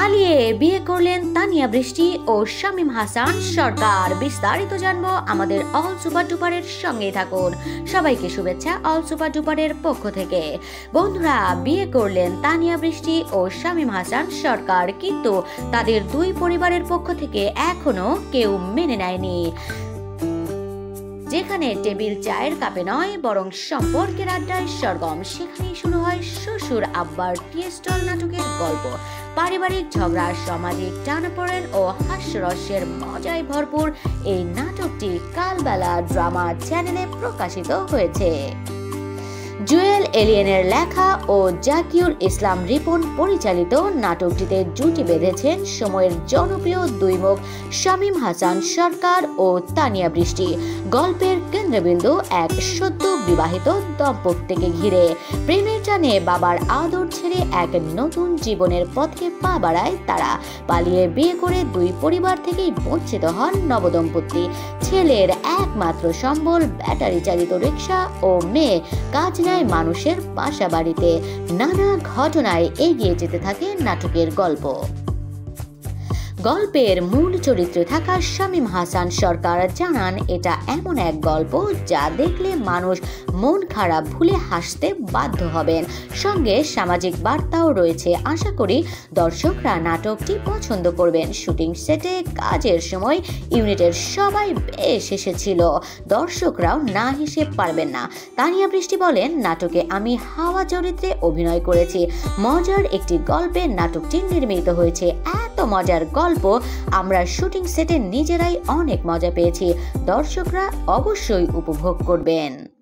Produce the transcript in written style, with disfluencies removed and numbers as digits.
পালিয়ে বিয়ে করলেন তানিয়া বৃষ্টি ও শামীম হাসান সরকার। বিস্তারিত জানবো আমাদের অল সুপার ডুপারের সঙ্গেই থাকুন। সবাইকে শুভেচ্ছা অল সুপার ডুপারের পক্ষ থেকে। বন্ধুরা, বিয়ে করলেন তানিয়া বৃষ্টি ও শামীম হাসান সরকার, কিন্তু তাদের দুই পরিবারের পক্ষ থেকে এখনো কেউ মেনে নেয়নি। যেখানে টেবিল চায়ের কাপে নয় বরং সম্পর্কের আড্ডায় সরগম, সেখানেই শুরু হয় শ্বশুর আব্বার টি স্টল নাটকের গল্প। পারিবারিক ঝগড়া, সামাজিক টানাপোড়েন ও হাস্যরসের মজায় ভরপুর এই নাটকটি কালবেলা ড্রামা চ্যানেলে প্রকাশিত হয়েছে। জুয়েল এলিয়েনের লেখা ও জাকিউল ইসলাম রিপন পরিচালিত নাটকটিতে জুটি বেঁধেছেন সময়ের জনপ্রিয় দুই মুখ শামীম হাসান সরকার ও তানিয়া বৃষ্টি। গল্পের কেন্দ্রবিন্দু এক সদ্য বিবাহিত দম্পতিকে ঘিরে। প্রেমের টানে বাবার আদর ছেড়ে এক নতুন জীবনের পথে পা বাড়ায় তারা। পালিয়ে বিয়ে করে দুই পরিবার থেকেই বঞ্চিত হন নবদম্পতি। ছেলের একমাত্র সম্বল ব্যাটারি চালিত রিক্সা ও মেয়ে কাজ নেয় মানুষের বাসা বাড়িতে। নানা ঘটনায় এগিয়ে যেতে থাকে নাটকের গল্প। গল্পের মূল চরিত্রে থাকা শামীম হাসান সরকার জানান, এটা এমন এক গল্প যা দেখলে মানুষ মন খারাপ ভুলে হাসতে বাধ্য হবেন। সঙ্গে সামাজিক বার্তাও রয়েছে। আশা করি দর্শকরা নাটকটি পছন্দ করবেন। শুটিং সেটে কাজের সময় ইউনিটের সবাই বেশ এসেছিল, দর্শকরাও না হেসে পারবেন না। তানিয়া বৃষ্টি বলেন, নাটকে আমি হাওয়া চরিত্রে অভিনয় করেছি। মজার একটি গল্পে নাটকটি নির্মিত হয়েছে। এত মজার গল্প আমরা শুটিং সেটে নিজেরাই অনেক মজা পেয়েছি। দর্শকরা অবশ্যই উপভোগ করবেন।